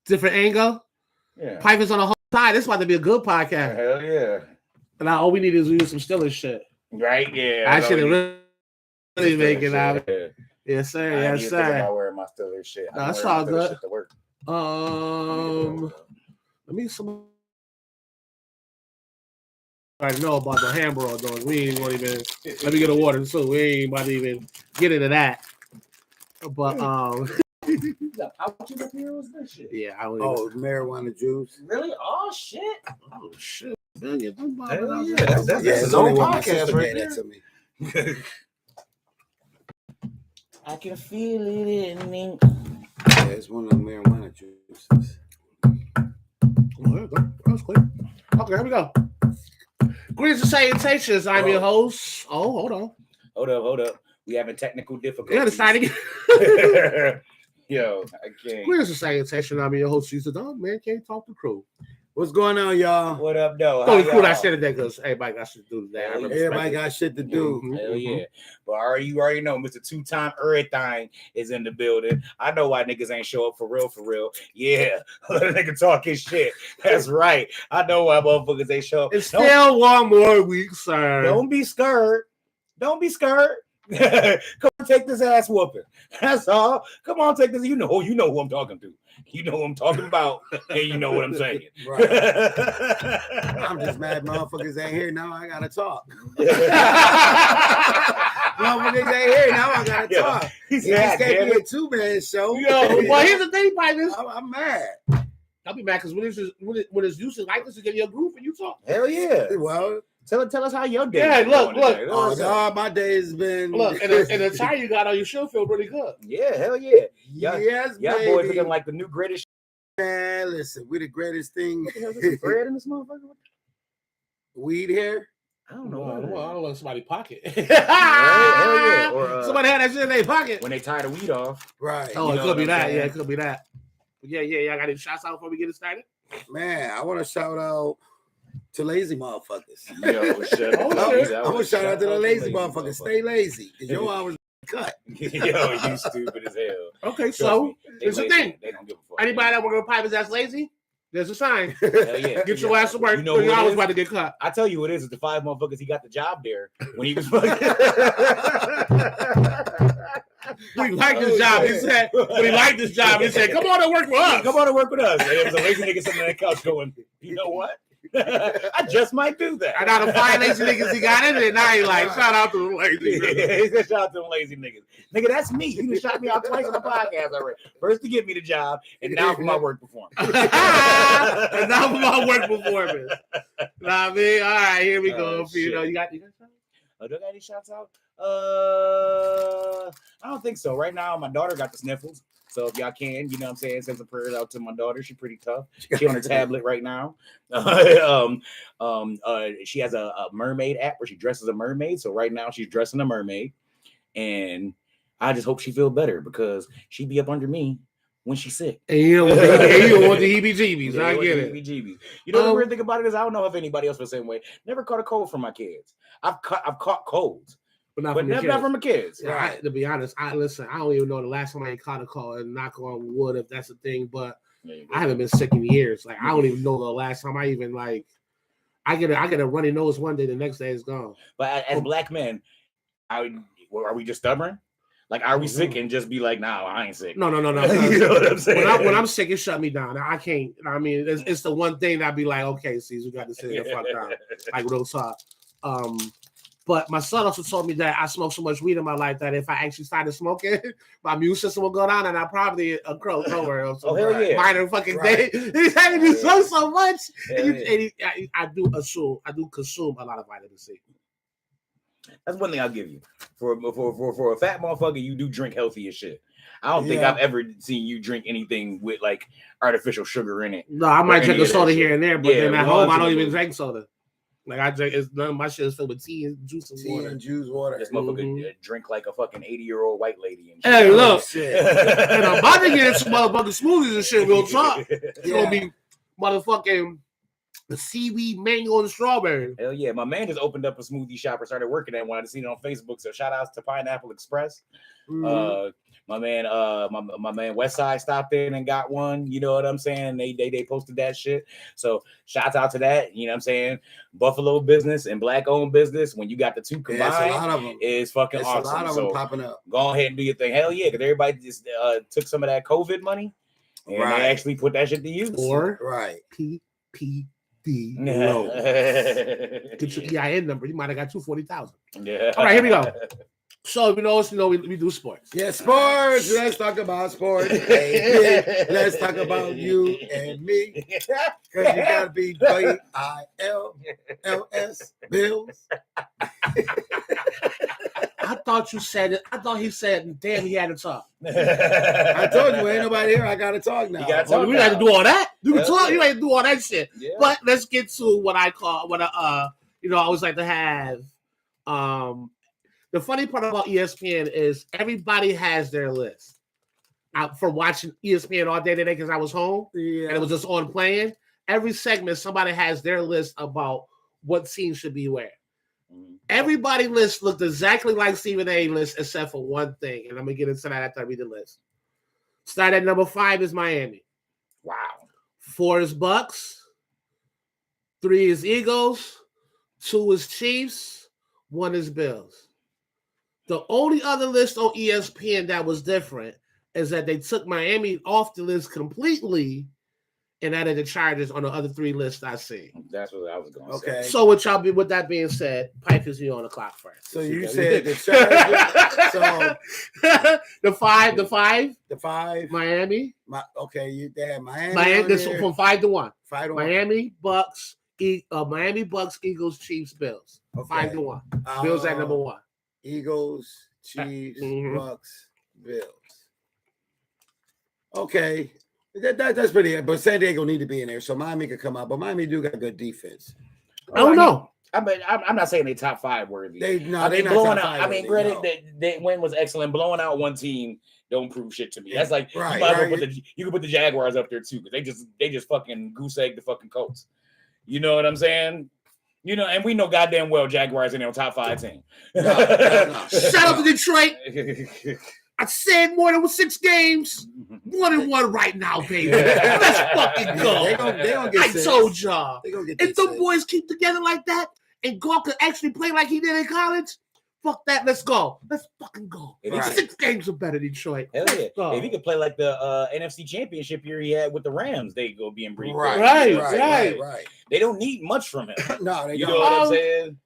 different angle. Yeah. Pipe is on the whole side. This is about to be a good podcast. Hell yeah. And now all we need is use some Steelers shit. Right? Yeah. I should have really make it out. Yeah. Yes, sir. I Yes, ain't even thinking sir. about wearing my Steelers shit. No, that's all good. Shit to work. Let me some. I know about the hamburger dogs. We ain't gonna even. Let me get a water too. We ain't about to even get into that. But yeah, I would. Oh, marijuana juice. Really? Oh shit! Oh shit! Man, yeah, That's his own podcast right there. To me. I can feel it in me. Yeah, it's one of the marijuana juices. Oh, there you go. That was quick. Okay, here we go. Greetings and salutations. I'm your host. Oh, hold on. Hold up. We having technical difficulties. Yeah, deciding. Yo, I can't. Greetings and salutations. I'm your host, Caesar Dog. Man, can't talk to crew. What's going on, y'all? What up, though? Only crew I said today because everybody got shit to do today. Everybody got shit to do. Hell yeah. But you already know Mr. Two-Time Everything is in the building. I know why niggas ain't show up for real. Yeah. Let a nigga talk his shit. That's right. I know why motherfuckers ain't show up. It's still one more week, sir. Don't be scared. Come on, take this ass whooping. That's all. Come on, take this. You know who I'm talking to. You know who I'm talking about, and you know what I'm saying. Right. I'm just mad motherfuckers ain't here now. I gotta talk. Motherfuckers ain't here now. I gotta talk. This can't be a 2-man show. Yo, well, here's the thing, Pipers. I'm mad. I'll be mad because when it's usually like this to give you a group and you talk. Hell yeah. Well, tell us how your day. Yeah, look. Oh God, my day has been. Look, and the tie you got on your shoe feel really good. Yeah, hell yeah. Yes, y'all baby. boys looking like the new greatest. Man, listen, we the greatest thing. What the hell is this bread in this motherfucker? Weed here. I don't know. I don't know in somebody's pocket. Hell yeah. Or somebody had that shit in their pocket when they tie the weed off. Right. Oh, it could be that. Yeah, it could be that. Yeah. Y'all got any shots out before we get it started? Man, I want to shout out to lazy motherfuckers. Yo, shit. I'm gonna shout out to the lazy motherfuckers. Stay lazy, cause your hours cut. Yo, you stupid as hell. Okay, so here's the thing. They don't give a fuck. Anybody that want to pipe is ass lazy? There's a sign. Hell yeah. Get your ass to work. You know your hours about to get cut. I tell you what it is. It's the 5 motherfuckers. He got the job there when he was fucking. When he liked this job, he said, come on and work with us. Come on and work with us. And there was a lazy nigga sitting on that couch going, you know what? I just might do that. I got the 5 lazy niggas he got in there. Now he like, shout out to the lazy niggas. He said, shout out to the lazy niggas. Nigga, that's me. You done shot me out twice on the podcast already. First to get me the job, and now for my work performance. And now for my work performance. Know what I mean? All right, here we go. You know, you got shots? Do I got any shots out? I don't think so. Right now, my daughter got the sniffles. So if y'all can, you know what I'm saying, send some prayers out to my daughter. She's pretty tough. She's on her tablet right now. She has a mermaid app where she dresses a mermaid. So right now she's dressing a mermaid. And I just hope she feel better because she be up under me when she's sick. And you don't want the heebie-jeebies. I get it. Heebie-jeebies. You know the weird thing about it is I don't know if anybody else feels the same way. Never caught a cold from my kids. I've caught colds. But not from my kids. Yeah, right. To be honest, I don't even know the last time I caught a cold, and knock on wood if that's a thing, but I haven't been sick in years. Like I don't even know the last time I even like I get a runny nose one day, the next day it's gone. But as black men, are we just stubborn? Like, are we sick and just be like, nah, I ain't sick? No. You know what I'm saying? When I'm sick, it shut me down. I can't. I mean, it's the one thing that I'd be like, okay, Caesar, we got to sit the fuck down. Like real talk. But my son also told me that I smoked so much weed in my life that if I actually started smoking, my immune system will go down and I probably a crow over or some minor fucking thing. He's having me so much. I do consume a lot of vitamin C. That's one thing I'll give you. For a fat motherfucker, you do drink healthy as shit. I don't think I've ever seen you drink anything with like artificial sugar in it. No, I might drink a soda here and there, but then at home I don't even drink soda. Like I drink, none of my shit is filled with tea and juice and water. And juice water. This motherfucker drink like a fucking 80-year-old white lady and shit. Hey, look, and I'm about to get into motherfucking smoothies and shit. Real talk. It's gonna be motherfucking the seaweed, mango, and strawberry. Hell yeah, my man just opened up a smoothie shop or started working at one. I seen it on Facebook. So shout outs to Pineapple Express. My man, my man Westside stopped in and got one. You know what I'm saying? They posted that shit. So shouts out to that. You know what I'm saying? Buffalo business and black owned business. When you got the two combined, a lot of them. is fucking It's awesome. a lot of them popping up. Go ahead and do your thing. Hell yeah, because everybody just took some of that COVID money and they actually put that shit to use. Or PPD loan. Get your EIN number. You might have got 240,000. Yeah. All right, here we go. So we do sports. Yeah, sports. Let's talk about sports. Hey, let's talk about you and me. Because you gotta be BILLS Bills. I thought you said it. I thought he said, damn, he had to talk. I told you, ain't nobody here. I gotta talk now. You gotta talk We got to do all that. You can talk. Yeah. You ain't do all that shit. Yeah. But let's get to what I call I always like to have. The funny part about ESPN is everybody has their list. For watching ESPN all day today because I was home and it was just on playing. Every segment, somebody has their list about what team should be where. Everybody list looked exactly like Stephen A. list except for one thing, and I'm gonna get into that after I read the list. Start at number 5 is Miami. Wow. 4 is Bucks. 3 is Eagles. 2 is Chiefs. 1 is Bills. The only other list on ESPN that was different is that they took Miami off the list completely and added the Chargers on the other 3 lists I see. That's what I was going to Okay. say. So with that being said, Pike is you on the clock first. So you said the Chargers. So the five, the 5. Miami. They had Miami. Miami this there. from 5 to 1. 5 to 1. Miami Bucks, Eagles, Chiefs, Bills. Okay. 5 to 1. Bills at number 1. Eagles, Chiefs, Mhm. Bucks, Bills. Okay. That's pretty good. But San Diego need to be in there. So Miami could come out. But Miami do got good defense. I don't know. I'm not saying they top 5 worthy. They're not blowing top out. 5 I mean, worthy, granted, that win was excellent. Blowing out one team don't prove shit to me. That's like Right, you might as well right. you can put the Jaguars up there too because they just fucking goose egg the fucking Colts. You know what I'm saying? You know, and we know goddamn well Jaguars in their top 5 team. No. Shout out to Detroit. I said more than 6 games. 1-1 right now, baby. Let's fucking go. They gonna get I 6. told y'all. They gonna get If that them 6. boys keep together like that and Golf could actually play like he did in college, fuck that. Let's go. Let's fucking go. Right. 6 games are better, Detroit. Hell yeah. Let's go. If he could play like the NFC Championship year he had with the Rams, they go being pretty Right, good. right. They don't need much from him. No, they You don't. know what I'm saying?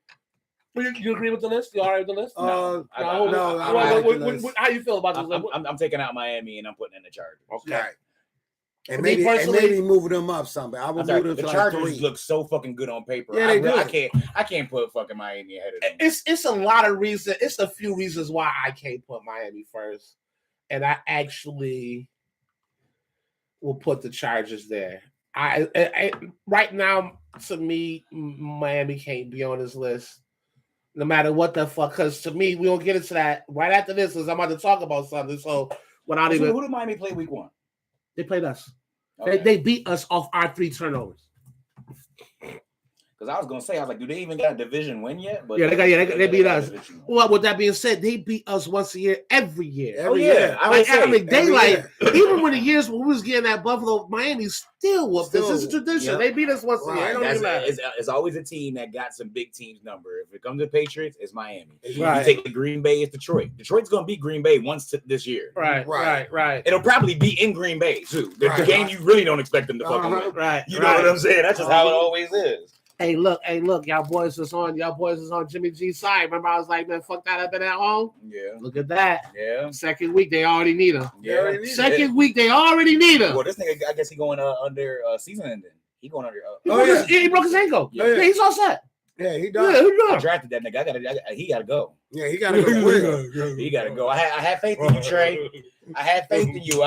You agree with the list? You all right with the list? No, I don't. no, I don't like the list. How you feel about this list? I'm taking out Miami and I'm putting in the Chargers. Okay. Right. And Me personally- maybe moving them up something. I would I'm sorry, move them the to Chargers like 3. look so fucking good on paper. Yeah, they do. I can't put fucking Miami ahead of them. It's a lot of reasons. It's a few reasons why I can't put Miami first, and I actually will put the Chargers there. I right now, to me, Miami can't be on this list, no matter what the fuck. Because to me, we don't get into that right after this, because I'm about to talk about something. So without even Who did Miami play week 1? they played us, Okay. they beat us off our 3 turnovers. Because I was gonna say, I was like, do they even got a division win yet? But Yeah, they beat us. division win. Well, with that being said, they beat us once a year, every year. Every yeah. year. I would say, they every like year. even when the years when we was getting at Buffalo, Miami still whooped us. This is a tradition. Yep. They beat us once a year. It don't even matter. It's always a team that got some big teams number. If it comes to Patriots, it's Miami. Right. You take the Green Bay, it's Detroit. Detroit's gonna beat Green Bay once this year. Right. It'll probably be in Green Bay too. The Right. game you really don't expect them to fucking win. Right. You know what I'm saying? That's just how it always is. Hey, look, y'all boys is on Jimmy G's side. Remember, I was like, man, fuck that, I've been at home. Yeah. Look at that. Yeah. Second week, they already need him. Yeah. Second week, they already need him. Well, this nigga, I guess he going under season ending. He going under. He broke his ankle. Yeah. Yeah, he's all set. Yeah, he Yeah, does. who I done? drafted that nigga. He gotta go. Yeah, he gotta go quick. He gotta go. I had faith in you, Trey. I had faith in you.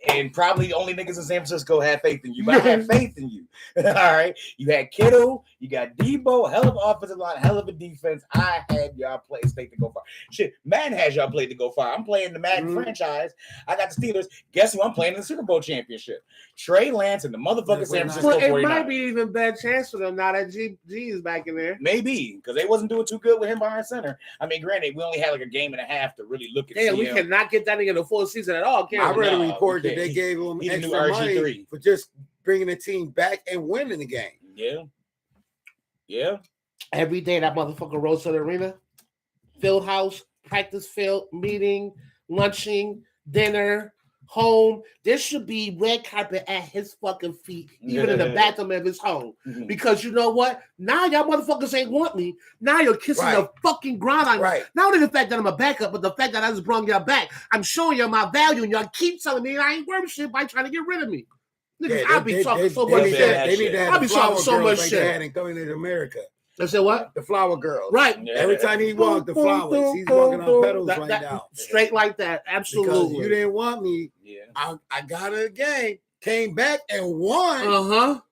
and probably only niggas in San Francisco had faith in you, but I had faith in you. All right, you had Kittle, you got Debo, hell of an offensive line, hell of a defense. I had y'all play state to go far. Shit, Madden has y'all played to go far. I'm playing the Madden franchise. I got the Steelers. Guess who I'm playing in the Super Bowl championship? Trey Lance and the motherfucking San Francisco 49ers. Well, it might be even bad chance for them now that G is back in there. Maybe because they wasn't doing too good with him behind center. I mean, granted, we only had like a game and a half to really look at. Yeah, we cannot get that nigga the full season at all. I read a report that they gave him extra money for just bringing the team back and winning the game. Yeah. Every day that motherfucker rose to the arena, field house, practice field, meeting, lunching, dinner, home. There should be red carpet at his fucking feet, even in the bathroom of his home. Because you know what? Now y'all motherfuckers ain't want me. Now you're kissing the fucking ground on me. Not only the fact that I'm a backup, but the fact that I just brought y'all back. I'm showing y'all my value, and y'all keep telling me I ain't worth shit by trying to get rid of me. Niggas, I be talking so much shit. They need to have the flower girls like they had in Coming to America. I said what? The flower girls. Right. Every time he walked, the flowers. He's walking on petals right now. Straight like that. Absolutely. Because you didn't want me. I got it again. Came back and won.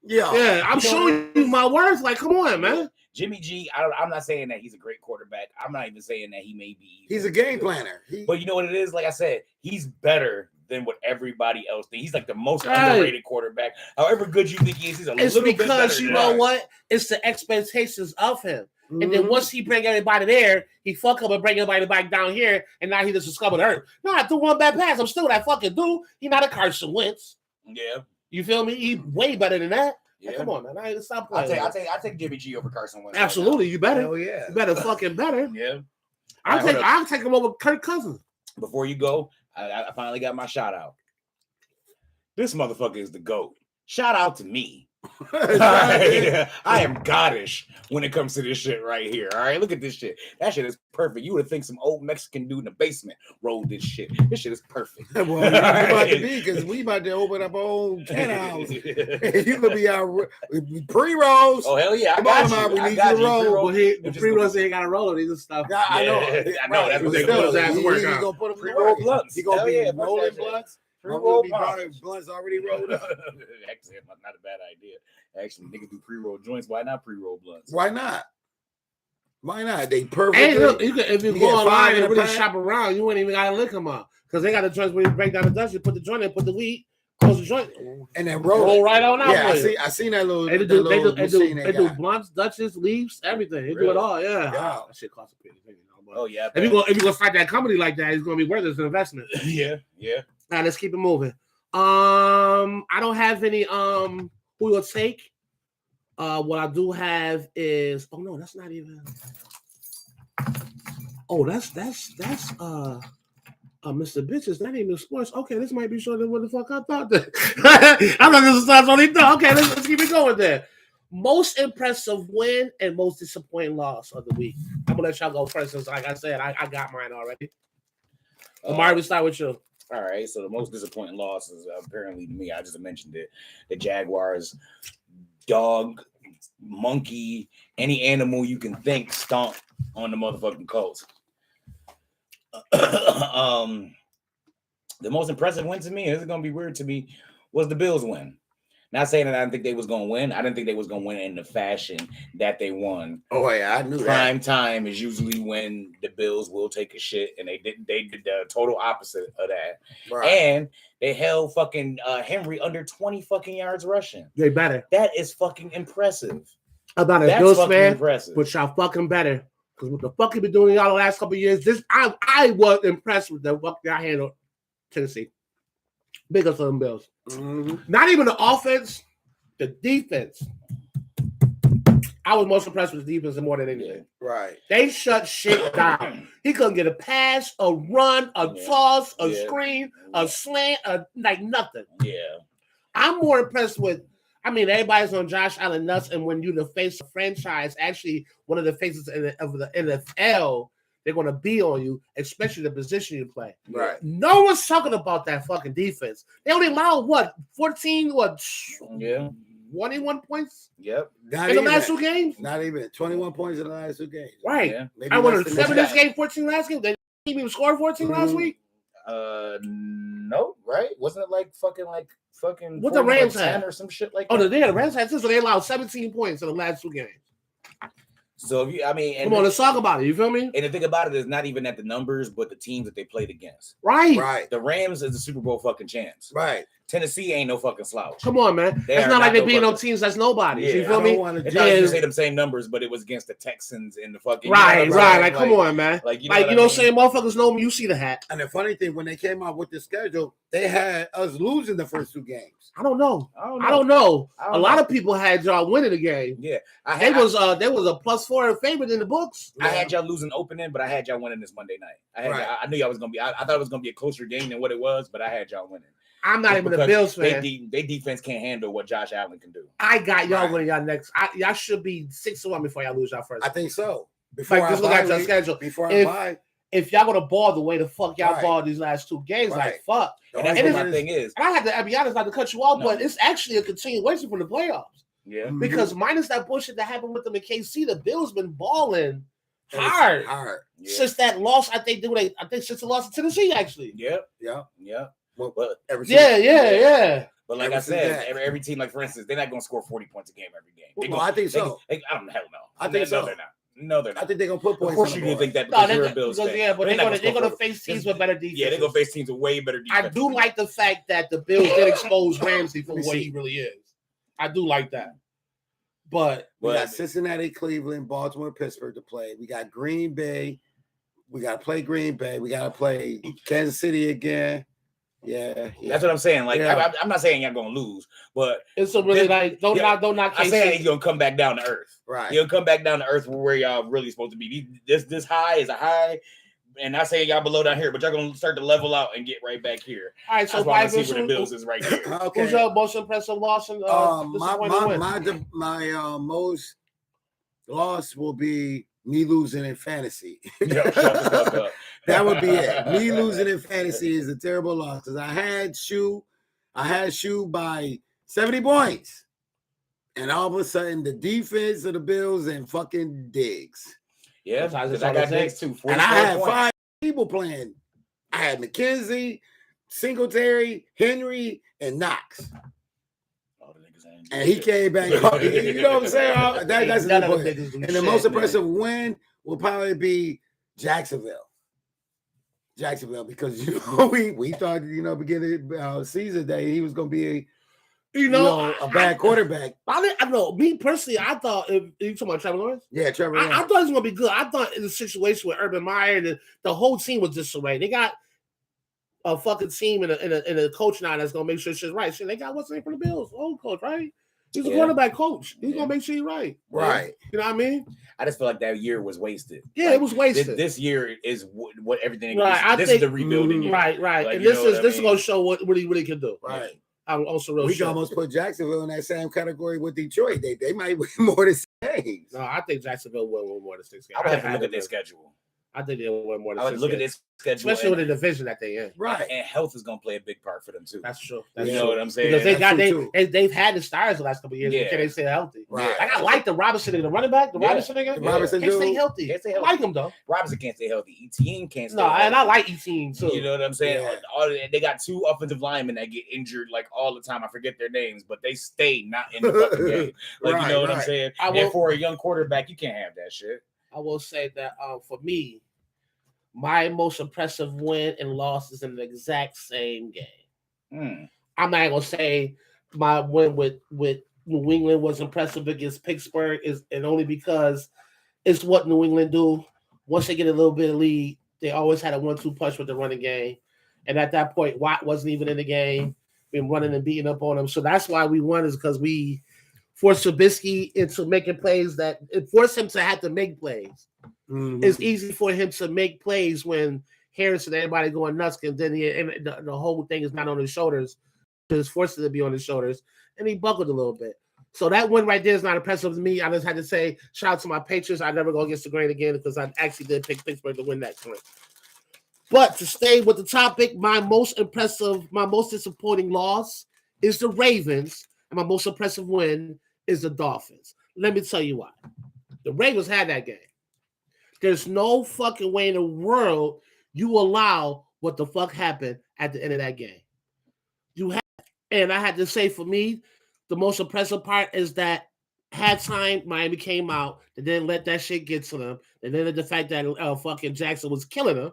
Yeah. I'm showing you my worth. Like, come on, man. Jimmy G, I'm not saying that he's a great quarterback. I'm not even saying that he may be. He's a game planner. But you know what it is? Like I said, he's better than what everybody else thinks. He's like the most underrated quarterback. However good you think he is, he's a little bit better. It's because you know what? It's the expectations of him. And then once he bring everybody there, he fuck up and bring everybody back down here, and now he just discovered the earth. No, I threw one bad pass. I'm still that fucking dude. He not a Carson Wentz. Yeah. You feel me? He way better than that. Yeah. Come on, man. I ain't to stop playing. I take Jimmy G over Carson Wentz. Absolutely, right you better. Oh yeah. You better fucking better. Yeah. I'll take him over Kirk Cousins. Before you go, I finally got my shout out. This motherfucker is the GOAT. Shout out to me. I am goddish when it comes to this shit right here. All right, look at this shit. That shit is perfect. You would think some old Mexican dude in the basement rolled this shit. This shit is perfect. Well, it's about to be because we about to open up our own can house. You gonna be our pre-rolls. Oh hell yeah! I got you. We need you to roll. The pre-rolls ain't got to roll. These and stuff. Yeah, I know. That's what they gonna put them pre-roll blunts. He gonna be rolling blunts. Pre-roll blunts already rolled up. Actually, not a bad idea. Actually, niggas do pre-roll joints. Why not pre-roll blunts? Why not? Why not? They perfect. Hey, look, if you go online and really shop around, you wouldn't even gotta lick them up because they got the joints where you break down the dust, you put the joint in, put the weed, close the joint, and then roll right on out. Yeah, I seen that little. They do blunts, Dutches, leaves, everything. They do it all. Yeah, that shit costs a penny. Oh yeah. If you gonna start that company like that, it's gonna be worth it as an investment. Yeah. Now let's keep it moving. I don't have any who will take. What I do have is that's not even. Oh, that's Mr. Bitches. That ain't no sports. Okay, this might be shorter than what the fuck I thought. I thought this was only thought. Okay, let's keep it going there. Most impressive win and most disappointing loss of the week. I'm gonna let y'all go first, since like I said, I got mine already. Omar, we start with you. All right, so the most disappointing loss is apparently to me. I just mentioned it. The Jaguars, dog, monkey, any animal you can think, stomp on the motherfucking Colts. The most impressive win to me, this is gonna be weird to me, was the Bills win. Not saying that I didn't think they was gonna win. I didn't think they was gonna win in the fashion that they won. Oh yeah, I knew that. Prime time is usually when the Bills will take a shit, and they did the total opposite of that. Right. And they held fucking Henry under 20 fucking yards rushing. They better. That is fucking impressive. About a Bills fan, but y'all fucking better. Because what the fuck you been doing y'all the last couple of years? I was impressed with the fuck y'all handled Tennessee. Big up for them Bills. Mm-hmm. Not even the offense, the defense. I was most impressed with the defense more than anything. Right. They shut shit down. He couldn't get a pass, a run, a toss, a screen, a slant, like nothing. Yeah. I'm more impressed with, everybody's on Josh Allen nuts, and when you the face of franchise, actually one of the faces of the NFL, they're going to be on you, especially the position you play. Right. No one's talking about that fucking defense. They only allowed 21 points? Yep. In the last two games? Not even 21 points in the last two games. Right. Yeah. I won 7 this game, 14 last game. They didn't even score 14 last week. No, right? Wasn't it like fucking What the Rams 10 had? or some shit like Oh, that? the Rams had this, so they allowed 17 points in the last 2 games. So if you, I mean, and Come on, let's talk about it. You feel me? And the thing about it is not even at the numbers, but the teams that they played against. Right. Right. The Rams is a Super Bowl fucking chance. Right. Tennessee ain't no fucking slouch. Come on, man. They It's are not like not they beating no no teams that's nobody. You Yeah, feel I me? don't want It's to not Yeah. even say them same numbers, but it was against the Texans in the fucking Right, you know what I'm right. saying? Like, come on, man. Like, you Like, know you know what what I'm saying? Motherfuckers know me. You see the hat. And the funny thing, when they came out with the schedule, they had us losing the first 2 games. I don't know. I don't I don't know. I don't A lot know. of people had y'all winning the game. Yeah, They was a +4 favorite in the books. I had y'all losing opening, but I had y'all winning this Monday night. I knew y'all was gonna be. I thought it was gonna be a closer game than what it was, but I had y'all winning. I'm not even a Because Bills fan. They defense can't handle what Josh Allen can do. I got y'all Right. winning y'all next. Y'all should be 6-1 before y'all lose y'all first. I think so. Before Like, just look at your schedule. Before If- I buy, If y'all gonna ball the way the fuck y'all Right. balled these last 2 games, like Right. fuck. And that's And what it's- my thing is. And I had to be honest, not to cut you off, No. but it's actually a continuation from the playoffs. Yeah, Mhm. Because minus that bullshit that happened with them in KC, the Bills been balling And it's hard hard. yeah, since that loss. I think since the loss to Tennessee, actually. yeah, Yeah. yeah. Well, But ever Yeah. but like Ever I since said, that. every team, like for instance, they're not gonna score 40 points a game every game. They Well, gonna- I think they- so. I don't hell no. I think so. No, they're not. No, they're I not. think they're gonna put points. Of course, on you the can board. think that No, because you're a Bills fan. but They're they're not gonna face teams with better defense. Yeah, they're gonna face teams with way better defense. I do like the fact that the Bills did expose Ramsey for what he really is. I do like that. But We got But Cincinnati, Cleveland, Baltimore, Pittsburgh to play. We got Green Bay. We got to play Green Bay. We got to play Kansas City again. Yeah. that's what I'm saying. Like, Yeah. I'm not saying y'all gonna lose, but it's a really This- like don't yeah, knock I'm saying KC. he's gonna come back down to earth. Right. He'll come back down to earth where y'all really supposed to be. This high is a high, and I say y'all below down here, but y'all gonna start to level out and get right back here. All right, so That's why I see Bible, where the Bills is right here. Okay. who's your most impressive loss in disappointing win? My most loss will be me losing in fantasy. Yo, shut the fuck up. That would be it. Me losing in fantasy is a terrible loss because I had Shoe by 70 points. And all of a sudden, the defense of the Bills and fucking Diggs. Yeah, That's because all I got I'm saying. next too. And I had 44 points. 5 people playing. I had McKenzie, Singletary, Henry, and Knox. All the niggas ain't And he shit. came back. You know what I'm saying? That's None the of them point. niggas do And the shit, most man. impressive win will probably be Jacksonville. Because we thought beginning season day he was gonna be a bad quarterback. I know. Me personally, I thought if you talking about Trevor Lawrence, Yeah, Trevor. I thought it was gonna be good. I thought in the situation with Urban Meyer, the whole team was disarray. They got a fucking team and a coach now that's gonna make sure shit's right. Shit, they got what's the name for the Bills? Old coach, right? He's a Yeah. quarterback coach. He's Yeah. gonna make sure you're right. Right. You know what I mean? I just feel like that year was wasted. Yeah, Like, it was wasted. This year is what everything. Right, I This think- is the rebuilding year. Right. Like, And you this know what I is mean? gonna show what he really can do. Right. I'm also real We shit. can almost put Jacksonville in that same category with Detroit. They might win more than 6 games. No, I think Jacksonville will win more than 6 games. I would have to look at their schedule. I think they'll win more than I 6 would look at games. this schedule, Especially with the division that they in. Right. and health is gonna play a big part for them too. That's true. You That's know true. what I'm saying? Because they That's got true, they've had the stars the last couple of years. Yeah. Can they stay healthy? Right. Like I like the Robinson nigga, the running back, the Yeah. Robinson nigga. The Robinson Can't stay dude. healthy. Can't stay I healthy. like him though. Robinson can't stay healthy. Etienne can't stay No, healthy. and I like Etienne too. You know what I'm saying? Yeah. They got 2 offensive linemen that get injured like all the time. I forget their names, but they stay not in the fucking game. Like, Right, you know what I'm right. saying? I And will- for a young quarterback, you can't have that shit. I will say that for me, my most impressive win and loss is in the exact same game. Hmm. I'm not gonna say my win with New England was impressive against Pittsburgh and only because it's what New England do. Once they get a little bit of lead, they always had a 1-2 punch with the running game. And at that point, Watt wasn't even in the game, been running and beating up on him. So that's why we won, is because we forced Trubisky into making plays it forced him to have to make plays. Mhm. It's easy for him to make plays when Harris and everybody going nuts, and then the whole thing is not on his shoulders. It's forced to be on his shoulders, and he buckled a little bit. So that win right there is not impressive to me. I just had to say, shout out to my Patriots. I never go against the grain again because I actually did pick Pittsburgh to win that game. But to stay with the topic, my most disappointing loss is the Ravens, and my most impressive win is the Dolphins. Let me tell you why. The Ravens had that game. There's no fucking way in the world you allow what the fuck happened at the end of that game. You have, and I had to say, for me, the most impressive part is that halftime Miami came out and didn't let that shit get to them, and then the fact that fucking Jackson was killing them.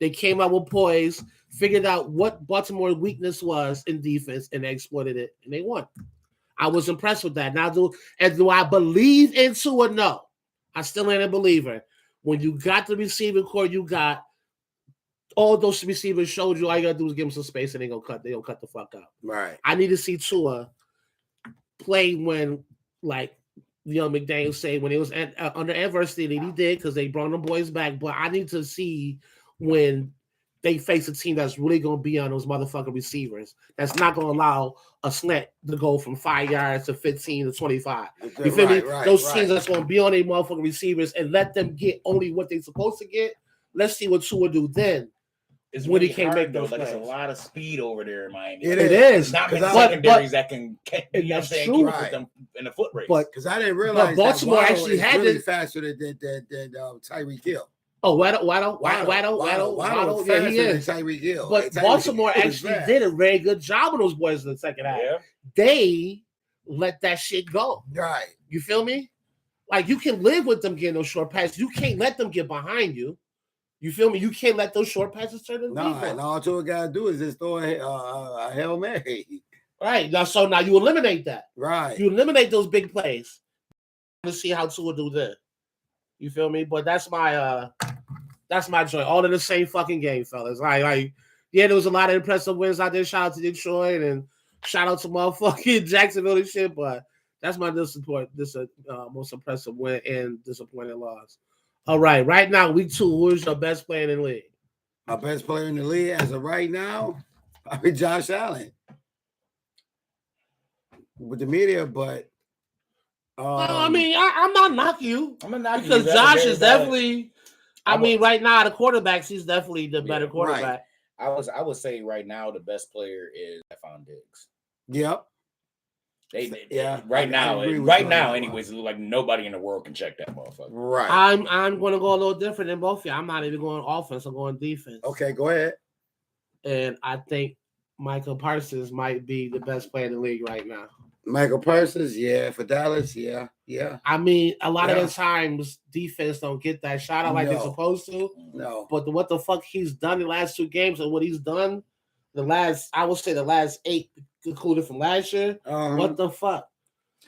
They came out with poise, figured out what Baltimore's weakness was in defense, and they exploited it, and they won. I was impressed with that. Now, do I believe in Tua? No. I still ain't a believer. When you got the receiving core, you got all those receivers showed you all you gotta do is give them some space and they gonna cut the fuck out. Right. I need to see Tua play when, like McDaniel say, when it was under adversity, and he did because they brought them boys back. But I need to see when they face a team that's really gonna be on those motherfucking receivers. That's not gonna allow a slant to go from 5 yards to 15 to 25. You feel me? Those teams that's gonna be on their motherfucking receivers and let them get only what they're supposed to get. Let's see what Tua do then. It's when really he can't hard, make those though. Like, plays. it's a lot of speed over there in Miami. It is. It's not many But- secondaries that can you know what I'm that's saying, true. keep up with them in the foot race. But Because I didn't realize Baltimore that Waddle actually is had really this- faster than Tyreek Hill. Waddle, Waddle yeah, he faster is. than Tyreek Hill. But Tyreek Baltimore Hill is actually fast. did a very good job on those boys in the second half. yeah. They let that shit go. Right. You feel me? Like, you can live with them getting those short passes. You can't let them get behind you. You feel me? You can't let those short passes turn into No, defense. and all Tua gotta do is just throw a Hail Mary. Right. Now, so now you eliminate that. Right. You eliminate those big plays. To see how Tua do that. You feel me? But that's my joy. All in the same fucking game, fellas. Like, yeah, there was a lot of impressive wins out there. Shout out to Detroit and shout out to motherfucking Jacksonville and shit. But that's my most impressive win and disappointing loss. All right now, week 2. Who is your best player in the league? My best player in the league as of right now, probably Josh Allen. With the media, but I mean, I'm not knocking you. I'm not Because Josh is definitely, right now, the quarterbacks, he's definitely the better quarterback. I would say right now the best player is Stephon Diggs. yep. Right now, anyways, it look like nobody in the world can check that motherfucker. Right. I'm going to go a little different than both of you. I'm not even going offense. I'm going defense. Okay, go ahead. And I think Michael Parsons might be the best player in the league right now. Michael Parsons, yeah, for Dallas, yeah. I mean, a lot of the times defense don't get that shot out like they're supposed to. No. But what the fuck he's done the last 2 games and what he's done the last 8, including from last year. What the fuck?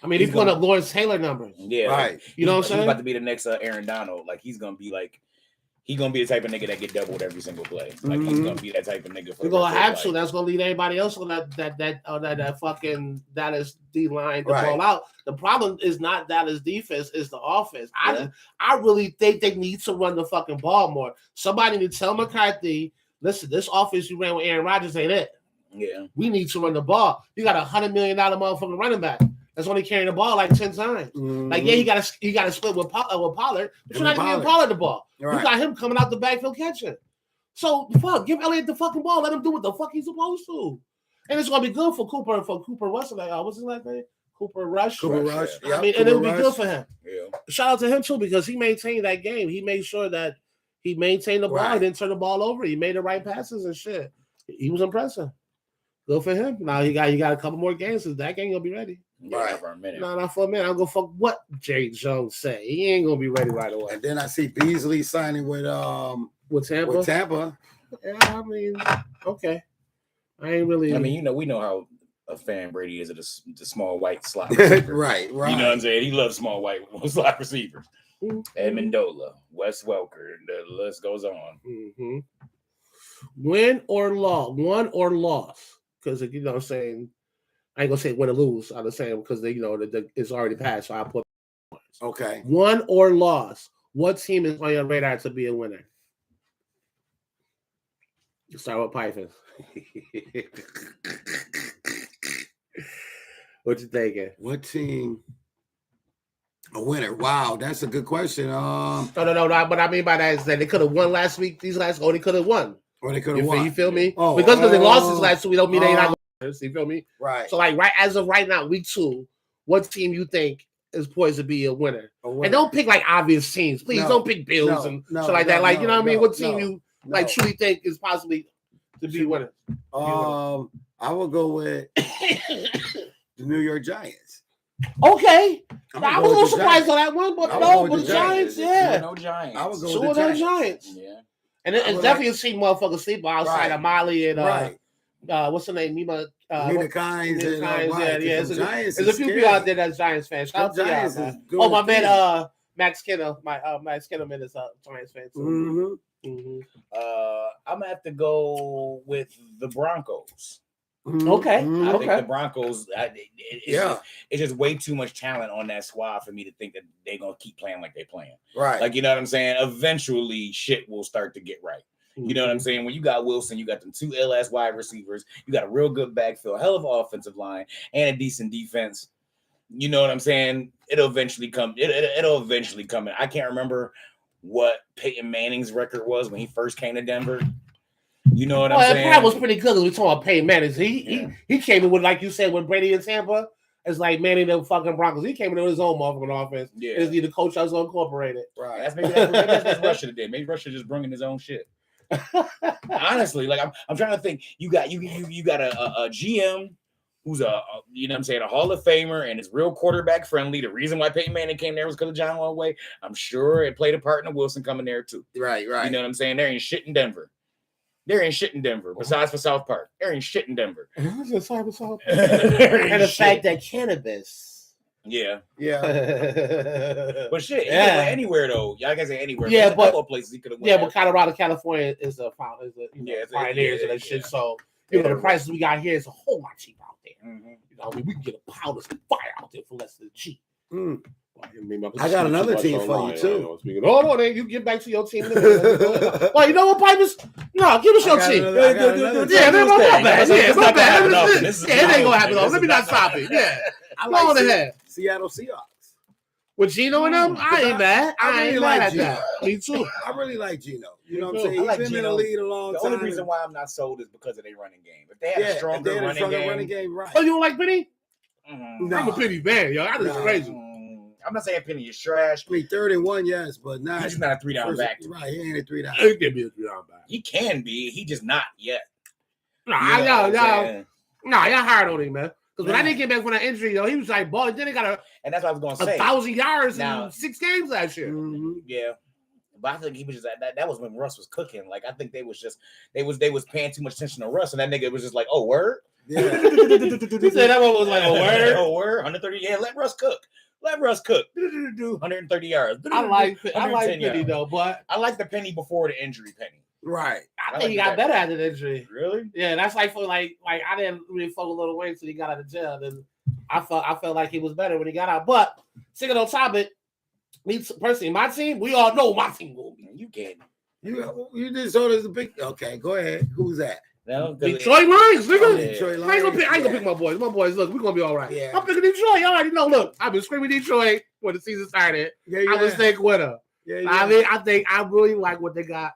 I mean, he's putting up Lawrence Taylor numbers. Yeah, right. You know what I'm saying? He's about to be the next Aaron Donald. Like, he's gonna be the type of nigga that get doubled every single play. Like, he's gonna be that type of nigga. We're gonna have to. That's gonna lead anybody else on that fucking Dallas D line to ball out. The problem is not Dallas defense; it's the offense. I really think they need to run the fucking ball more. Somebody need to tell McCarthy, listen, this offense you ran with Aaron Rodgers ain't it. Yeah, we need to run the ball. You got $100 million motherfucking running back that's only carrying the ball like 10 times. Like, yeah, you got to split with Pollard, but you're not giving Pollard the ball. Right. You got him coming out the backfield catching. So fuck, give Elliott the fucking ball. Let him do what the fuck he's supposed to. And it's gonna be good for Cooper Rush. What's his last name? Cooper Rush. Yeah. I mean, and it would be good for him. Yeah. Shout out to him too, because he maintained that game. He made sure that he maintained the ball. He didn't turn the ball over. He made the right passes and shit. He was impressive. Good for him. Now he got a couple more games, so that game gonna be ready. Yeah, for a minute. No, not for a minute. I'm gonna fuck what Jerry Jones say. He ain't gonna be ready right away. And then I see Beasley signing with Tampa. With Tampa. Yeah, I mean, okay. I ain't really. I mean, we know how a fan Brady is of the small white slot receiver. Right. You know what I'm saying? He loves small white slot receivers. Amendola, Wes Welker, the list goes on. Win or loss. Because, you know what I'm saying, I ain't going to say win or lose. I'm just saying because, it's already passed, so I'll put. Okay. Won or loss. What team is on your radar to be a winner? You start with Python. What you thinking? What team? A winner. Wow, that's a good question. No. What I mean by that is that they could have won last week. They could have won. Or they could have won. You feel me? Oh, because they lost this last 2, we don't mean they're not going to. You feel me? Right. So, as of right now, week 2, what team you think is poised to be a winner? And don't pick obvious teams. Please don't pick Bills and shit like that. You know what I mean? What team you like truly think is possibly to be winners? I will go with the New York Giants. Okay, I'm I gonna was a go little with the surprised Giants. on that one, but I would no, go with but the the Giants, yeah. No Giants. I would go Two with of the those Giants. Giants. Yeah. And it's definitely a seen motherfucker sleep outside Right. of Molly and Right. What's her name? Nina Kynes Nina and Kynes, right, yeah. Giants There's a few people out there that's Giants fans. Shout out to y'all, Giants man. is doing Oh, my a thing. man, Max Skinner, Max Skinnerman is a Giants fan too. Mm-hmm. I'm gonna have to go with the Broncos. Okay. I think Okay. the Broncos. It's just way too much talent on that squad for me to think that they're gonna keep playing like they're playing. Right. Like, you know what I'm saying? Eventually, shit will start to get right. You know what I'm saying? When you got Wilson, you got them two LS wide receivers, you got a real good backfield, hell of an offensive line, and a decent defense. You know what I'm saying? It'll eventually come. It'll eventually come in. I can't remember what Peyton Manning's record was when he first came to Denver. You know what I'm saying? Well, that was pretty good because we talking about Peyton Manning. He came in with, like you said, with Brady in Tampa. It's like Manning the fucking Broncos. He came in with his own motherfucking offense. Yeah. It's the coach I was incorporated. Right. That's what Russia did. Maybe Russia just bringing his own shit. Honestly, like I'm trying to think. You got a GM who's a you know what I'm saying, a Hall of Famer and is real quarterback friendly. The reason why Peyton Manning came there was because of John Elway. I'm sure it played a part in Wilson coming there too. Right. You know what I'm saying? There ain't shit in Denver. Besides for South Park. There ain't shit in Denver. And the fact that cannabis. Yeah. Yeah. But shit, anywhere though. Y'all can say anywhere. Yeah, but places he could have. Yeah, but Colorado, California is a pioneers of that shit. So the prices we got here is a whole lot cheaper out there. Mm-hmm. You know, I mean, we can get a powder and fire out there for less than cheap. I got another team for you too. Hold on, then you get back to your team. Well, you know what, Pipers? No, give us your team. Yeah, man, my bad. Yeah, my bad. It ain't gonna happen though. Let me not stop it. Yeah, go on ahead. Seattle Seahawks. With Geno and them, I ain't mad. I ain't mad at Geno. that. Me too. I really like Geno. You know Me what I'm saying? I like He's been in Geno. the lead a long time. The only reason why I'm not sold is because of their running game. If they had a stronger running game, right? Oh, you don't like Penny? No. I'm a Penny fan, yo. That is crazy. I'm not saying Penny is trash. I mean, 3rd and 1, yes, but not. He's not a 3-down back. Right, he ain't a 3-down. He can be a 3-down back. He can be. He just not yet. Y'all hard on him, man. Because when I didn't get back from that injury, yo, he was like balling. Then he got and that's what I was gonna say. 1,000 yards in 6 games last year. Mm-hmm. Yeah. But I think he was just that was when Russ was cooking. Like, I think they was paying too much attention to Russ, and that nigga was just like, oh, word. Yeah. He said that one was like a word. Oh, word. 130. Yeah, let Russ cook. 130 yards. I like Penny though, but I like the Penny before the injury Penny. Right. I think he got better after the injury. Really? Yeah, that's like for like I didn't really fuck with Lil Wayne until he got out of jail. Then I felt like he was better when he got out. But sticking on topic, me personally, my team, we all know my team will be. You can't. You just saw there's a big. Okay, go ahead. Who's that? No, Detroit Lions, nigga. Oh, Detroit Lions. I ain't gonna pick my boys. My boys, look, we're gonna be all right. Yeah. I'm picking Detroit. You already know. Look, I've been screaming Detroit when the season started. Yeah. I was thinking winner. Yeah. I mean, I really like what they got.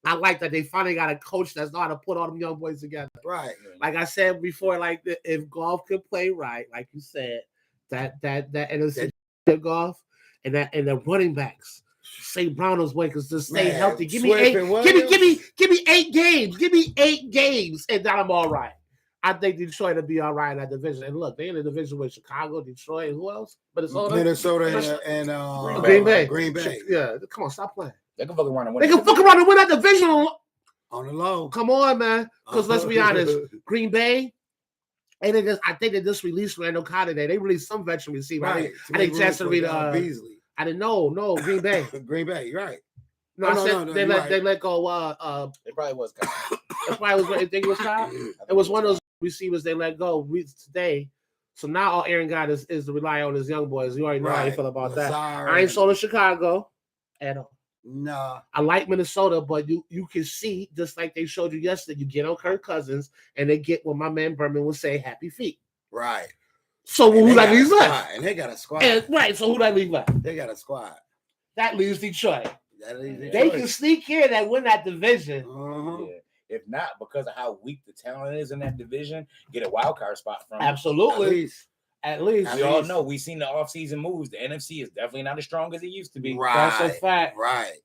I like that they finally got a coach that's know how to put all them young boys together. Right. Like I said before, like if golf could play right, like you said, that and the golf and the running backs. St. Brown's way because to stay healthy. Give me 8. Give me 8 games. Give me 8 games, and then I'm all right. I think Detroit will be all right in that division. And look, they in the division with Chicago, Detroit, and who else? Minnesota and Green Bay. Green Bay. Yeah, come on, stop playing. They can fuck around and win. They can fuck around and win that division on the low. Come on, man. Because let's be honest, Green Bay. And I think they just released Randall Cobb today. They released some veteran receiver. Right. I think Chester read Beasley. I didn't know. No, Green Bay. Green Bay, right. No, I said they let go. It probably was Cobb. That's why I was think it was Cobb. It was one of those receivers they let go today. So now all Aaron got is to rely on his young boys. You already know how you feel about that. I ain't sold in Chicago at all. No. I like Minnesota, but you can see, just like they showed you yesterday, you get on Kirk Cousins and they get what my man Berman would say, happy feet. Right. So who that leaves left? And they got a squad. So who that leave left? They got a squad. That leaves Detroit. They can sneak in and win that division. Uh-huh. Yeah. If not, because of how weak the talent is in that division, get a wild card spot from Absolutely. At least. We all know we've seen the offseason moves. The NFC is definitely not as strong as it used to be. Right. That's a fact. Right.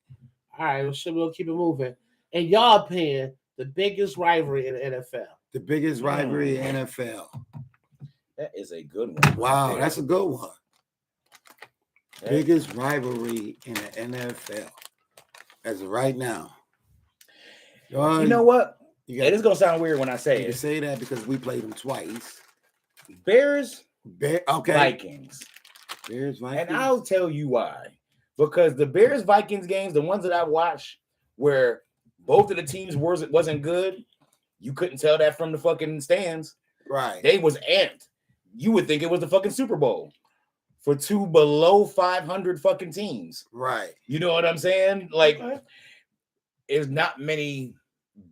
All right, we'll keep it moving. in y'all opinion, the biggest rivalry in the NFL? The biggest rivalry in NFL. That is a good one. Wow, Yeah. that's a good one. Yeah. Biggest rivalry in the NFL as of right now. You know what? You It is gonna sound weird when I say you it. say that because we played them twice. Bears, Okay. Vikings. Bears, Vikings. And I'll tell you why. Because the Bears Vikings games, the ones that I watched, where both of the teams wasn't good, you couldn't tell that from the fucking stands. Right. They was amped. You would think it was the fucking Super Bowl for two below 500 fucking teams. Right. You know what I'm saying? Like, there's not many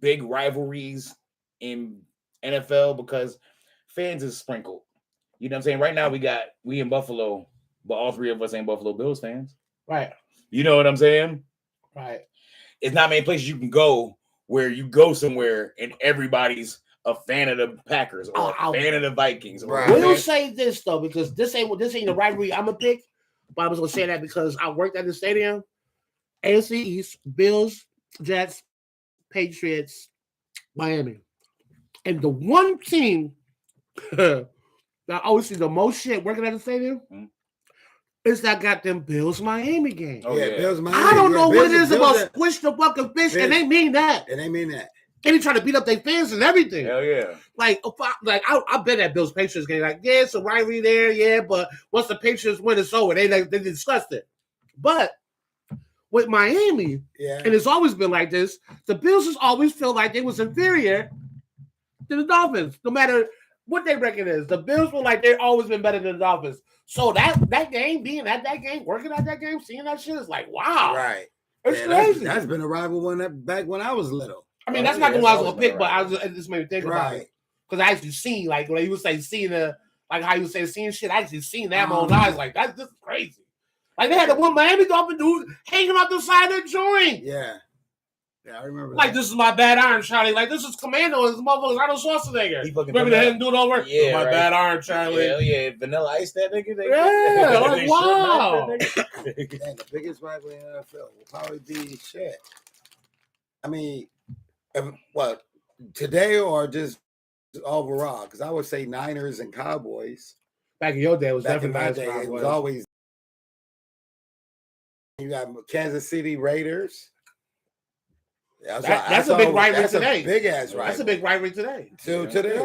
big rivalries in NFL because fans is sprinkled. You know what I'm saying? Right now we in Buffalo, but all three of us ain't Buffalo Bills fans. Right. You know what I'm saying? Right. It's not many places you can go where you go somewhere and everybody's a fan of the Packers or a fan of the Vikings. Right. We'll say this though, because this ain't the rivalry I'm gonna pick. But I was gonna say that because I worked at the stadium. AFC East, Bills, Jets, Patriots, Miami. And the one team that I always see the most shit working at the stadium is that goddamn Bills Miami game. Oh, yeah. Bills, Miami. I don't know what it is Bills about squish the fucking fish, and they mean that. And they mean that. And they try to beat up their fans and everything. Hell yeah. Like I've been at Bills Patriots game. Like, yeah, it's a rivalry there, yeah, but once the Patriots win, it's over. They discussed it. But with Miami, and it's always been like this, the Bills just always feel like they was inferior to the Dolphins, no matter what their record is. The Bills feel like they've always been better than the Dolphins. So that game, being at that game, working at that game, seeing that shit is like, wow. Right. It's crazy. That's been a rival one back when I was little. I mean, that's not the one I was gonna pick, but it just made me think about it. Because I actually seen, like, when you would say seeing like how you would say seeing shit, I actually seen that in my own eyes. Like, that's just crazy. Like, they had the one Miami Dolphin dude hanging off the side of the joint. Yeah. Yeah, I remember like, that. this is my bad iron, Charlie. Like, this is Commando. This motherfucker's Arnold Schwarzenegger. Remember the him do it over? Yeah, my bad iron, Charlie. Hell yeah. Vanilla Ice that nigga? Yeah, like, wow. Man, the biggest rivalry in the NFL will probably be shit. I mean, what, today or just overall? Because I would say Niners and Cowboys. Back in your day, it was Back in definitely my Niners. day, it was always. You got Kansas City Raiders. That's a big rivalry today. Big ass rivalry. That's a big rivalry today. Today,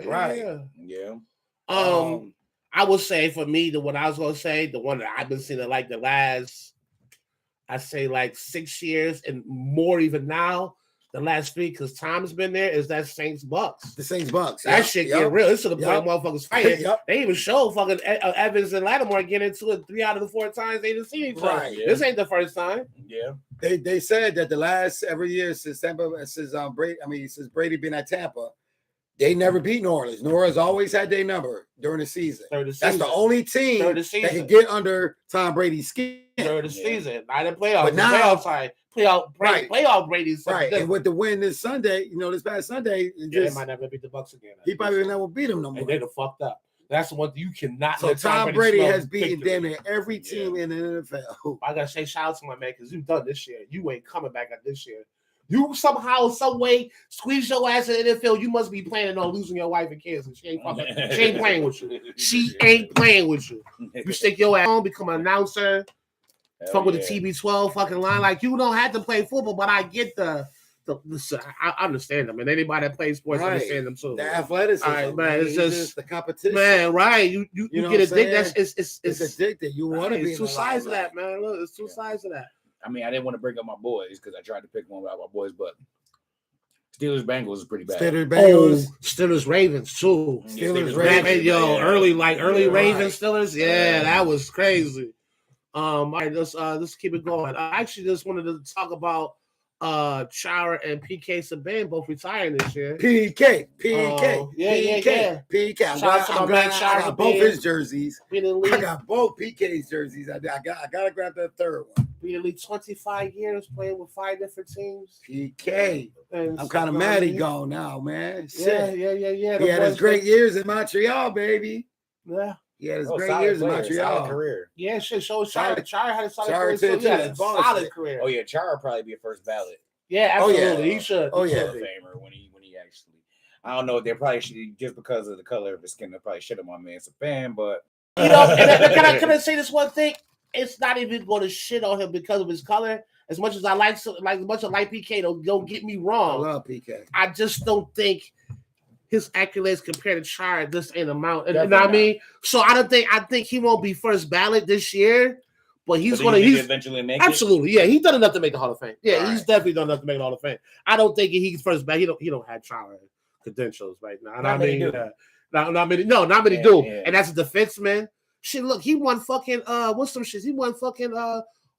right. Yeah. I would say for me, the one I was gonna say, the one that I've been seeing like the last, I say like 6 years and more even now. The last 3, because Tom's been there, is that Saints Bucks. The Saints Bucks. That shit get real. This is the point motherfuckers fighting. They even show fucking Evans and Lattimore getting into it 3 out of the 4 times they didn't see each other. Right. Yeah. This ain't the first time. Yeah. They said that the last every year since Brady been at Tampa, they never beat New Orleans. New Orleans always had their number during the season. That's the only team that can get under Tom Brady's skin. During the season. Not in playoffs. But now, playoff Brady's right. And with the win this Sunday, this past Sunday, they might never beat the Bucks again. He probably never beat them no more. And they'd have fucked up. That's the one you cannot. So Tom Brady has beaten damn near every team in the NFL. I gotta say shout out to my man because you've done this year. You ain't coming back at this year. You somehow, some way, squeeze your ass in the NFL. You must be planning on losing your wife and kids. And she ain't playing with you. She ain't playing with you. You stick your ass on, become an announcer, fuck with the TB12 fucking line. Like, you don't have to play football, but I get I understand them, and anybody that plays sports understand them too. The athleticism, right, man. It's just the competition, man. Right? You get addicted. It's addicted. You want to be. It's 2 sides of that, man. Look, it's 2 sides of that. I mean, I didn't want to bring up my boys because I tried to pick one about my boys, but Steelers Bengals is pretty bad. Steelers Ravens too. Steelers Ravens. Early Ravens Steelers. Yeah, that was crazy. All right, let's keep it going. I actually just wanted to talk about Chara and PK Subban both retiring this year. PK. I got both his jerseys. I got both PK's jerseys. I gotta grab that third one. Been in the league 25 years playing with 5 different teams. PK. I'm kind of mad he gone now, man. Yeah. He had his great years in Montreal, baby. Yeah. He had his great years in Montreal. Career. Yeah, shit. So Chara had a solid Chara career. So he had a bonus, solid career. Oh yeah, Chara probably be a first ballot. Yeah, Oh, absolutely. yeah. He should. Oh, He yeah. should be. Famer when he actually. I don't know. They probably should just because of the color of his skin. They probably should have my man's a fan, but You know, and can I say this one thing? It's not even going to shit on him because of his color. As much as I like as much as I like PK, don't get me I wrong. love PK. I just don't think his accolades compared to Char this ain't amount. You know Definitely what I mean? So I think he won't be first ballot this year, but he's do gonna you think he's eventually make absolutely, yeah, he's done enough to make the Hall of Fame. Yeah, All he's right. definitely done enough to make the Hall of Fame. I don't think he's first ballot. He don't have Char credentials right now. Not many do. Not many. No, not many Yeah, do. yeah. And that's a defenseman. Shit, look, he won fucking what's some shit? He won fucking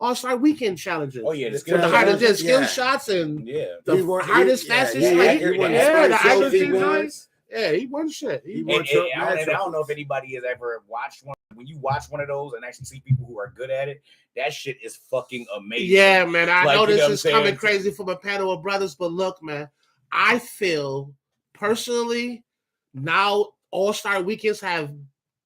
All-Star Weekend challenges. Oh yeah, the With skill the hardest challenges, skill yeah. shots and Yeah. the He won- hardest, he- fastest. yeah, like, he won yeah, the Sprint Iron Trophy King joint. once. Yeah, he won shit. He He won. won. And I don't know if anybody has ever watched one. When you watch one of those and actually see people who are good at it, that shit is fucking amazing. Yeah, man. I Like, know you know this what I'm is coming saying? crazy from a panel of brothers, but look, man, I feel personally now All-Star weekends have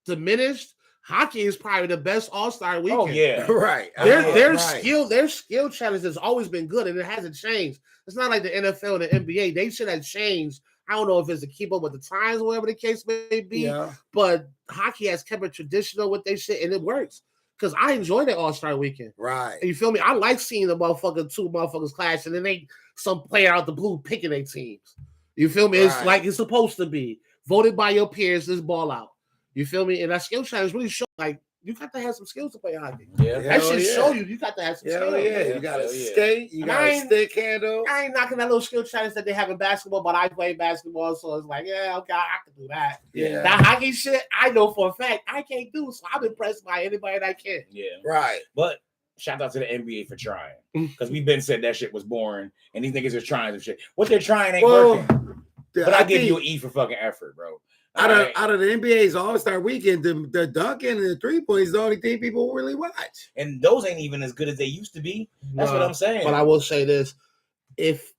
diminished. Hockey is probably the best All-Star weekend. Oh yeah. Right. Their Right. skill challenge has always been good, and it hasn't changed. It's not like the NFL and the NBA. They should have changed. I don't know if it's to keep up with the times, whatever the case may be. Yeah. But hockey has kept it traditional with their shit, and it works. Because I enjoy the All-Star weekend. Right. You feel me? I like seeing the two motherfuckers clash, and then they some player out the blue picking their teams. You feel me? It's Right. like it's supposed to be. Voted by your peers, this ball out. You feel me? And that skill challenge really show like you got to have some skills to play hockey. Yeah. That Hell should yeah. show you got to have some Hell skills. yeah. You got to Hell yeah. skate. You And got I a ain't- stick handle. I ain't knocking that little skill challenge that they have in basketball, but I play basketball, so it's like, yeah, okay, I can do that. Yeah. That hockey shit, I know for a fact I can't do, so I'm impressed by anybody that can. Yeah. Right. But shout out to the NBA for trying. Mm. Because we've been said that shit was boring. And these niggas are trying some shit. What they're trying ain't Well, working. But I give think you an E for fucking effort, bro. out Alright? of the NBA's All-Star weekend, the dunking and the 3 points is the only thing people really watch. And those ain't even as good as they used to be. That's what I'm saying. But I will say this: if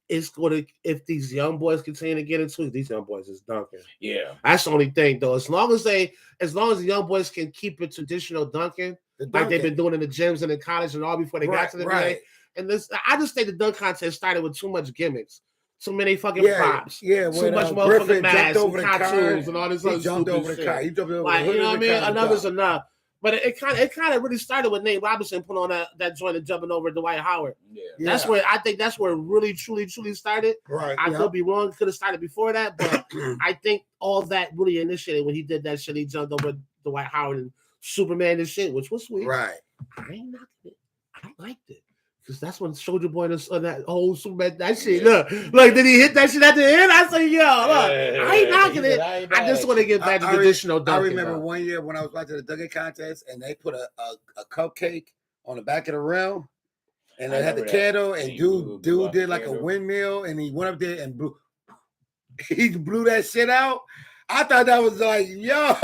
these young boys continue to get into it, these young boys is dunking. Yeah. That's the only thing, though. As long as the young boys can keep it traditional dunking, like they've been doing in the gyms and in college and all before they got to the NBA. right. And this, I just think the dunk contest started with too much gimmicks, too many fucking Yeah, props, yeah. too When much Griffin motherfucking masks, jumped over and the car, cartoons, and all this he other jumped stupid over the shit. car. He jumped over Like, the hood you know what I of the mean? car. Enough is enough. But it kind of really started with Nate Robinson put on that joint and jumping over Dwight Howard. Yeah. Yeah. That's where I think that's where it really truly started. Right. I yeah. could be wrong. Could have started before that, but I think all that really initiated when he did that shit. He jumped over Dwight Howard and Superman and shit, which was sweet. Right. I ain't knocking it. I liked it. Because that's when Soldier Boy and that whole Superman, that shit. Yeah. Look, did he hit that shit at the end? I say, yo, look, I ain't knocking it. I just want to get back to traditional I dunking. remember though. one year when I was watching the dunking contest and they put a cupcake on the back of the rim and I they had the remember that. candle and And dude blew out the did like a candle. windmill and he went up there and he blew that shit out. I thought that was like, yo, Yeah.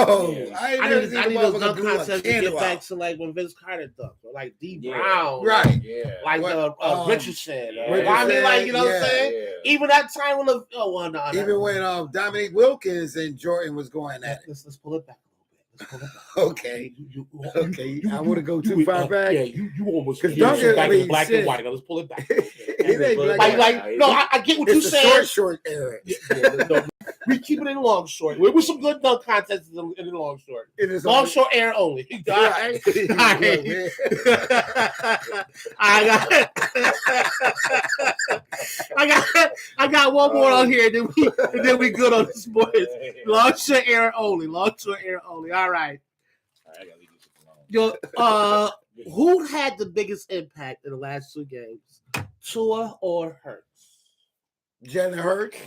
I ain't I never need seen a those motherfucker dunk blew a contests to candle get back out. to like when Vince Carter dunked, or like D Yeah. Brown, Right. Yeah. like What, Richardson. yeah. Or, I mean, like, you know what I'm Yeah. saying? Even that time when Even when Dominique Wilkins and Jordan was going at it. let's pull it back a little bit. Let's pull it back. Okay. Okay. I want to go too far back. Yeah, you almost 'Cause you Duncan, back I mean, in black shit. and white. Now let's pull it back. It ain't black Like, and white. no, I get what you're It's the saying. short era. No, we keep it in long short. There was some good dunk contests in the long short. It is Long only- short air only. All right. Right. All right. I got one more on here, and then we good on this, boys. Long short air only. Long short air only. All right. I gotta leave this shit alone. Yo, who had the biggest impact in the last two games? Tua or Hurts? Jalen Hurts.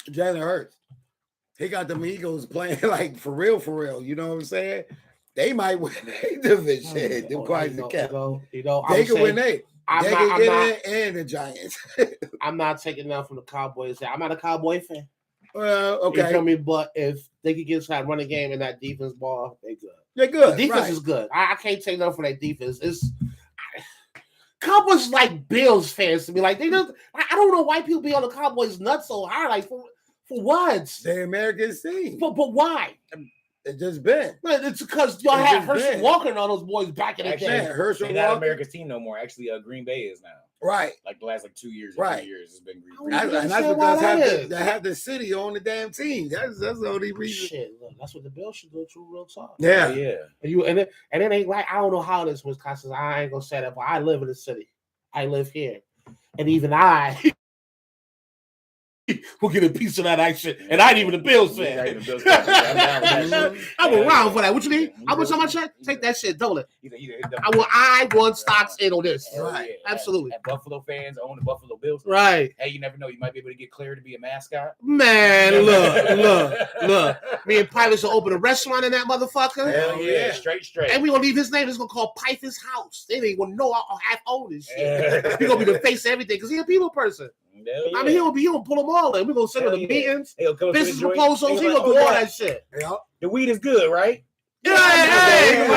Jalen Hurts. He got them Eagles playing like for real. You know what I'm saying? They might win their division. Them Quads and Cap. They can win they. They can get in and the Giants. I'm not taking that from the Cowboys. I'm not a Cowboy fan. Well, You feel okay. me? But if they could get that running game and that defense ball, they good. They're good. The defense right. is good. I can't take nothing from that defense. Cowboys is like Bills fans to me. Like, they just, I don't know why people be on the Cowboys nuts so hard. Like, for what? They're American team. But why? It just been. Like, it's because y'all It's had just Herschel bad. Walker and all those boys back in the Actually, day. Man, Herschel They're not Walker. America's team no more. Actually, Green Bay is now. Right. Like the last 2 years, Right. 3 years, it's been I green. don't And that's understand why because that have the city on the damn team. That's the only reason. Shit, look, that's what the Bills should do. True, real talk. Yeah. Yeah. And it ain't like I don't know how this was, Wisconsin. I ain't gonna say that, but I live in the city. I live here, and even I will get a piece of that action. And I ain't even a Bills fan. I'm down with that shit. I'm around for that. What you need? Yeah. How much on my check? Take that shit, don't it? Either I want stocks in on this. Hell Right. yeah. Absolutely. And Buffalo fans own the Buffalo Bills. Right. Hey, you never know. You might be able to get cleared to be a mascot. Man, look. Me and Pilots will open a restaurant in that motherfucker. Hell yeah. Straight. And we gonna leave his name. It's gonna call Python's House. They ain't gonna know I'll half own this shit. He gonna be the face of everything because he's a people person. Yeah. I mean, he gonna pull them all in. We gonna send him the meetings, business proposals. He gonna do all that shit. Yep. The weed is good, right? Yeah, hey,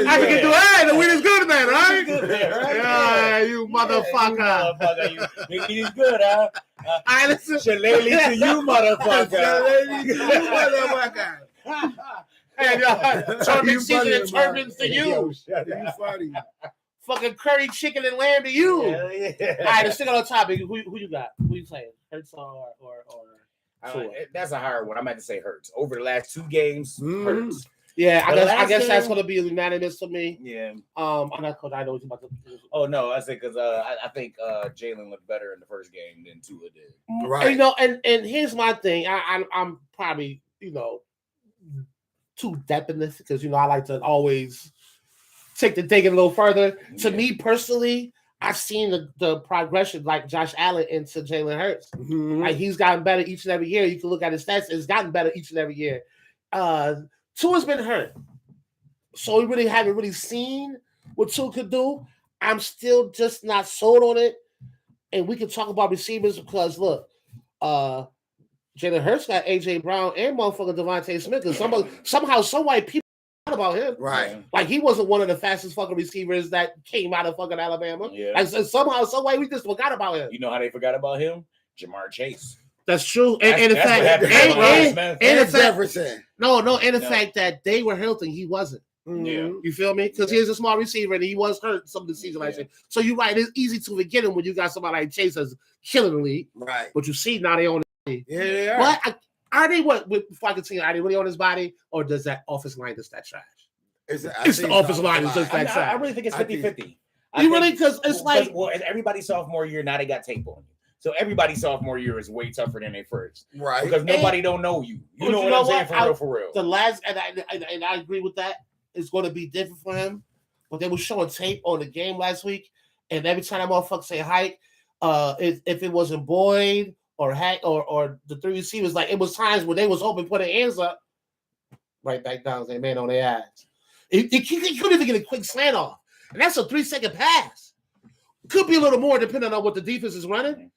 I can get through. Hey, the weed is good, man, right? Yeah, you motherfucker. The weed is good, huh? I listen. Shillelagh to you, motherfucker. Hey, y'all, turban You season funny, and turbans to you. You funny. Fucking curry chicken and lamb to you. Hell yeah. All right, let's stick on the topic. Who you got? Who you saying? Hurts or That's a hard one. I'm about to say Hurts. Over the last 2 games, Hurts. Yeah, I guess that's game- going to be unanimous for me. Yeah. I'm not because I know what you're about to do. Oh no, I say because I think Jalen looked better in the first game than Tua did. Right. You know, and here's my thing. I'm probably too depth in this because I like to always take it a little further. To me personally, I've seen the progression like Josh Allen into Jalen Hurts. Mm-hmm. Like he's gotten better each and every year. You can look at his stats; it's gotten better each and every year. Tua's been hurt, so we really haven't really seen what Tua could do. I'm still just not sold on it, and we can talk about receivers because look, Jalen Hurts got AJ Brown and motherfucker Devontae Smith, and somehow, some white people forgot about him. Right. Like he wasn't one of the fastest fucking receivers that came out of fucking Alabama. Yeah. Like somehow, some way we just forgot about him. You know how they forgot about him? Jamar Chase. That's true. And in That's what fact, happened to Ryan Smith. and the And fact, Jefferson. the fact that they were healthy, he wasn't. Yeah. You feel me? Because he is a small receiver and he was hurt some of the season last year. So you're right. It's easy to forget him when you got somebody like Chase that's killing the league. Right. But you see now they own it. Yeah, they are. But are they before I continue, are they really on his body or does that offensive line just that trash? It's the offensive line is just that I really think it's 50-50. You really? Because it's like... Well, everybody's sophomore year, now they got tape on you. So everybody's sophomore year is way tougher than their first. Right. Because nobody don't know you. You know what I'm saying? For real. The last, and I agree with that, it's going to be different for him. But they were showing tape on the game last week, and every time that motherfucker say hike, if it wasn't Boyd or Hack or the 3 receivers, like it was times when they was open, put their hands up, right back down, they man on their ass. He couldn't even get a quick slant off. And that's a 3-second pass. Could be a little more depending on what the defense is running.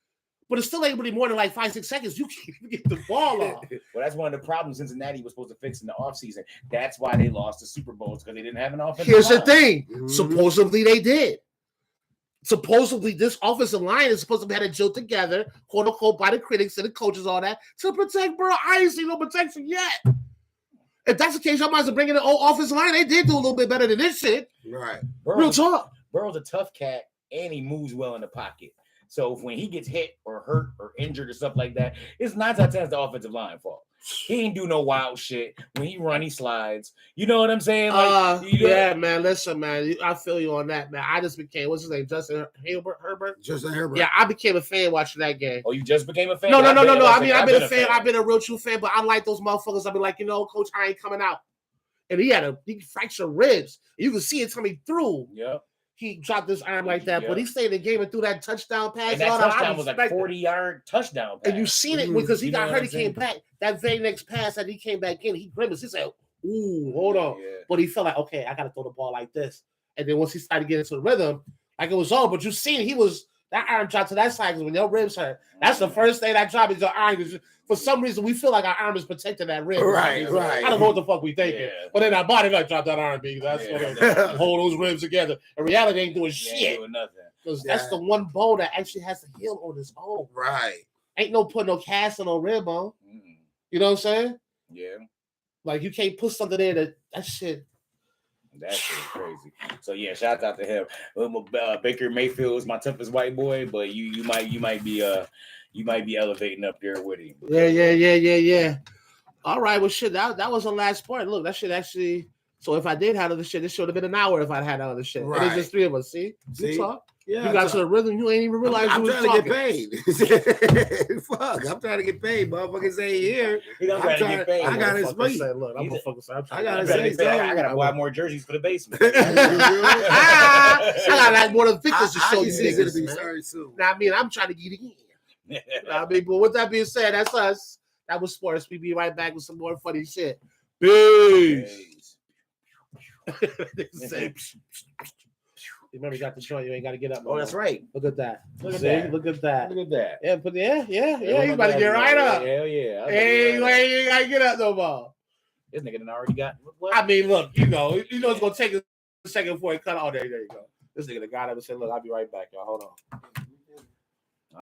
But it's still ain't really more than like 5-6 seconds. You can't get the ball off. Well, that's one of the problems Cincinnati was supposed to fix in the offseason. That's why they lost the Super Bowls, because they didn't have an offensive Here's line. the thing. Mhm. Supposedly they did. Supposedly this offensive line is supposed to be had to gel together, quote unquote, by the critics and the coaches, all that, to protect, bro. I ain't seen no protection yet. If that's the case, I might as well bring in the old offensive line. They did do a little bit better than this shit. Right. Real talk. Burrow's a tough cat, and he moves well in the pocket. So when he gets hit or hurt or injured or stuff like that, it's 9 times 10 the offensive line fault. He ain't do no wild shit. When he run, he slides. You know what I'm saying? Like, Yeah, man. Listen, man. I feel you on that, man. I just became, what's his name? Justin Herbert? Justin Herbert. Yeah, I became a fan watching that game. Oh, you just became a fan? No. I mean, I've been a fan. fan. I've been a real true fan, but I like those motherfuckers. I've been like, Coach, I ain't coming out. And he fractured ribs. You can see it coming through. Yeah. He dropped his arm like that, but he stayed in the game and threw that touchdown pass. And that touchdown was like 40-yard touchdown pass. And you seen it because he got hurt. He came back. That very next pass that he came back in, he grimaced. He said, ooh, hold on. Yeah. But he felt like, okay, I got to throw the ball like this. And then once he started getting into the rhythm, like it was on. But you seen that arm dropped to that side because when your ribs hurt, that's the first thing that dropped is your arm. For some reason, we feel like our arm is protecting that rib. Right. I don't know what the fuck we thinking. Yeah. But then our body like drop that arm, because that's what hold those ribs together. In reality, ain't doing shit. Ain't doing nothing. Because that's the one bone that actually has to heal on its own. Right. Ain't no putting no cast on no rib bone. Mm. You know what I'm saying? Yeah. Like you can't put something there that shit. That shit is crazy. So yeah, shout out to him. Baker Mayfield is my toughest white boy, but you might be elevating up there with him. Yeah. All right, well, shit, that was the last part. Look, that shit actually. So if I did have other shit, this should have been an hour if I'd had other shit. Right. And it's just three of us. See? You talk. Yeah, you got to the rhythm. You ain't even realize I'm you was trying talking. to get paid. Fuck, I'm trying to get paid. Motherfuckers ain't here. I'm trying to get paid. I got his money. Look, I'm focus. I gotta buy more jerseys for the basement. I got like more than pictures to show you niggas. niggas. Be Man. sorry soon. Now, I mean, I'm trying to get in. I mean, but with that being said, that's us. That was sports. We be right back with some more funny shit. Peace. Remember, you got the joint. You ain't got to get up. Oh, that's right. Look at that. Look at See? that. Look at that. Look at that. Yeah, but yeah. You about to get right up. Hell yeah. Hey, you ain't got to get up no more. This nigga done already got. What? I mean, look, you know it's gonna take a second before it cut. Oh, there you go. This nigga got up and said, "Look, I'll be right back, y'all. Hold on."